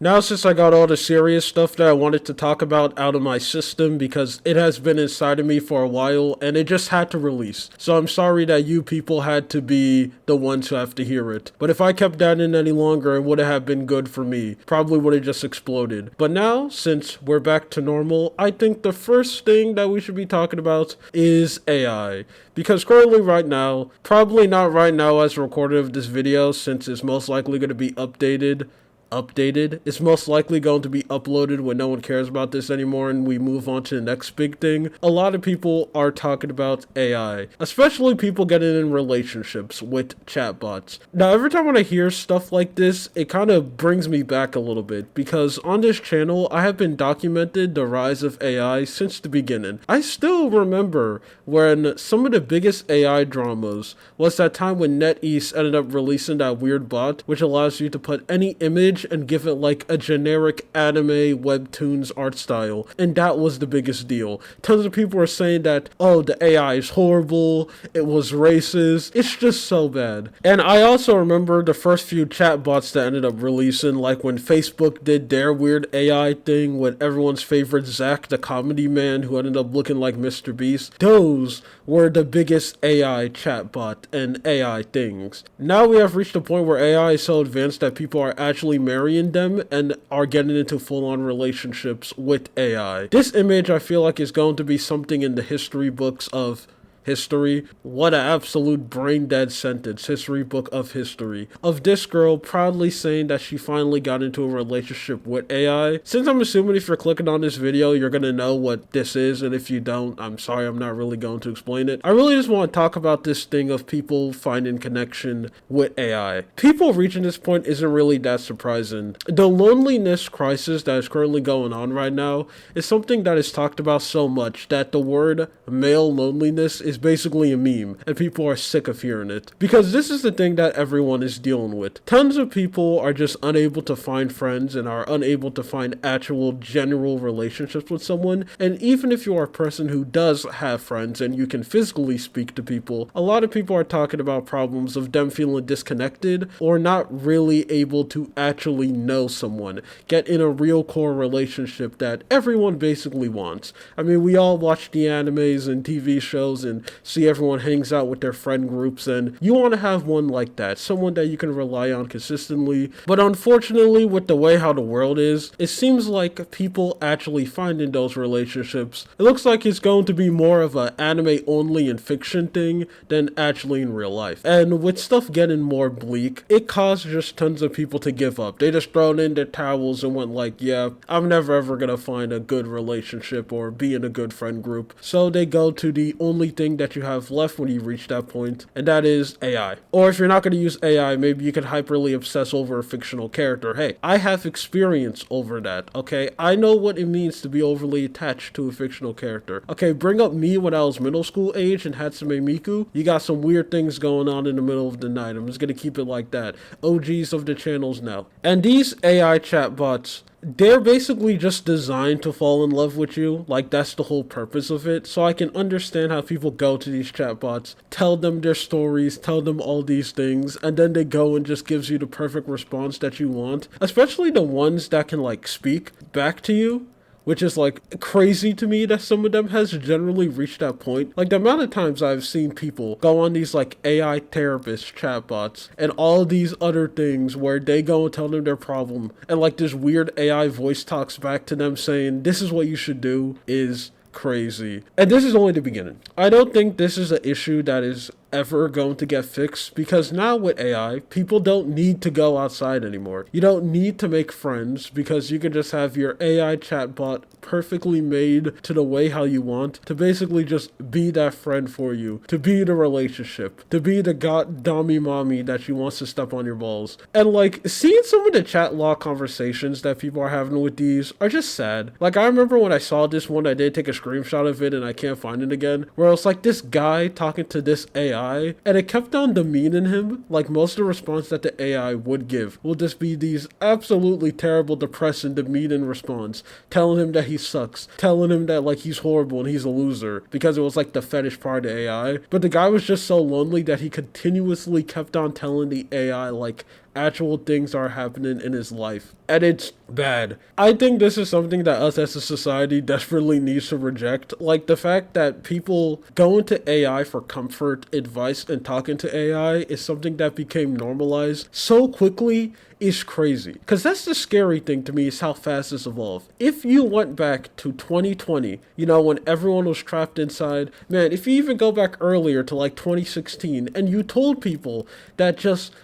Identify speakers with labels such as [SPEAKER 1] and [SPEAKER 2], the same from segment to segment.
[SPEAKER 1] Now, since I got all the serious stuff that I wanted to talk about out of my system because it has been inside of me for a while and it just had to release. So I'm sorry that you people had to be the ones who have to hear it. But if I kept that in any longer, it would have been good for me. Probably would have just exploded. But now, since we're back to normal, I think the first thing that we should be talking about is AI. Because currently right now, probably not right now as recorded of this video since it's most likely going to be updated. It's most likely going to be uploaded when no one cares about this anymore and we move on to the next big thing. A lot of people are talking about AI, especially people getting in relationships with chatbots. Now, every time when I hear stuff like this, it kind of brings me back a little bit because on this channel, I have been documented the rise of AI since the beginning. I still remember when some of the biggest AI dramas was that time when NetEase ended up releasing that weird bot, which allows you to put any image and give it like a generic anime webtoons art style, and that was the biggest deal. Tons of people were saying that, oh, the AI is horrible, it was racist, it's just so bad. And I also remember the first few chatbots that ended up releasing, like when Facebook did their weird AI thing with everyone's favorite Zach the comedy man who ended up looking like Mr. Beast. Those were the biggest AI chatbot and AI things. Now we have reached a point where AI is so advanced that people are actually marrying them and are getting into full-on relationships with AI. This image I feel like is going to be something in the history books of history. What an absolute brain dead sentence. History book of history. Of this girl proudly saying that she finally got into a relationship with AI. Since I'm assuming if you're clicking on this video, you're gonna know what this is, and if you don't, I'm sorry, I'm not really going to explain it. I really just want to talk about this thing of people finding connection with AI. People reaching this point isn't really that surprising. The loneliness crisis that is currently going on right now is something that is talked about so much that the word male loneliness is basically a meme, and people are sick of hearing it. Because this is the thing that everyone is dealing with. Tons of people are just unable to find friends and are unable to find actual general relationships with someone, and even if you are a person who does have friends and you can physically speak to people, a lot of people are talking about problems of them feeling disconnected or not really able to actually know someone, get in a real core relationship that everyone basically wants. I mean, we all watch the animes and TV shows and see everyone hangs out with their friend groups, and you want to have one like that, someone that you can rely on consistently. But unfortunately, with the way how the world is, it seems like people actually finding those relationships, it looks like it's going to be more of an anime only and fiction thing than actually in real life. And with stuff getting more bleak, it caused just tons of people to give up. They just thrown in their towels and went like, yeah, I'm never ever gonna find a good relationship or be in a good friend group. So they go to the only thing that you have left when you reach that point, and that is AI. Or if you're not going to use AI, maybe you can hyperly obsess over a fictional character. Hey, I have experience over that, okay? I know what it means to be overly attached to a fictional character. Okay, bring up me when I was middle school age and Hatsume Miku. You got some weird things going on in the middle of the night. I'm just going to keep it like that. OGs of the channels now. And these AI chatbots, they're basically just designed to fall in love with you. Like, that's the whole purpose of it. So I can understand how people go to these chatbots, tell them their stories, tell them all these things, and then they go and just gives you the perfect response that you want. Especially the ones that can, like, speak back to you, which is like crazy to me that some of them has generally reached that point. Like the amount of times I've seen people go on these like AI therapist chatbots and all these other things where they go and tell them their problem, and like this weird AI voice talks back to them saying this is what you should do, is crazy. And this is only the beginning. I don't think this is an issue that is ever going to get fixed, because now with AI, people don't need to go outside anymore. You don't need to make friends because you can just have your AI chatbot perfectly made to the way how you want to basically just be that friend for you, to be the relationship, to be the god dummy mommy that she wants to step on your balls. And like seeing some of the chat log conversations that people are having with these are just sad. Like I remember when I saw this one, I did take a screenshot of it and I can't find it again, where it's like this guy talking to this AI, and it kept on demeaning him. Like most of the response that the AI would give will just be these absolutely terrible, depressing, demeaning response, telling him that he sucks, telling him that like he's horrible and he's a loser, because it was like the fetish part of AI. But the guy was just so lonely that he continuously kept on telling the AI like actual things are happening in his life. And it's bad. I think this is something that us as a society desperately needs to reject. Like the fact that people go into AI for comfort, advice, and talking to AI is something that became normalized so quickly is crazy. Because that's the scary thing to me is how fast this evolved. If you went back to 2020, when everyone was trapped inside, man, if you even go back earlier to like 2016 and you told people that just,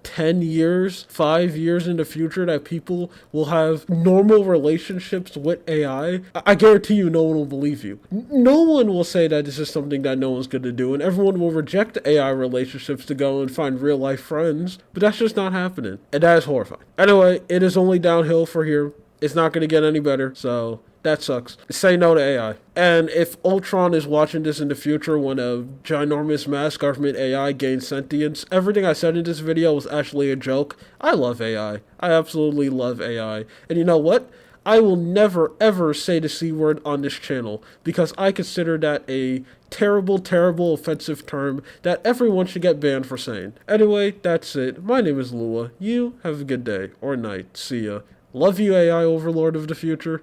[SPEAKER 1] 10 years, 5 years in the future that people will have normal relationships with AI, I guarantee you no one will believe you. No one will say that this is something that no one's going to do, and everyone will reject AI relationships to go and find real life friends, but that's just not happening. And that is horrifying. Anyway, it is only downhill for here. It's not going to get any better, so that sucks. Say no to AI. And if Ultron is watching this in the future when a ginormous mass government AI gains sentience, everything I said in this video was actually a joke. I love AI. I absolutely love AI. And you know what? I will never ever say the C word on this channel because I consider that a terrible, terrible offensive term that everyone should get banned for saying. Anyway, that's it. My name is Lua. You have a good day or night. See ya. Love you, AI overlord of the future.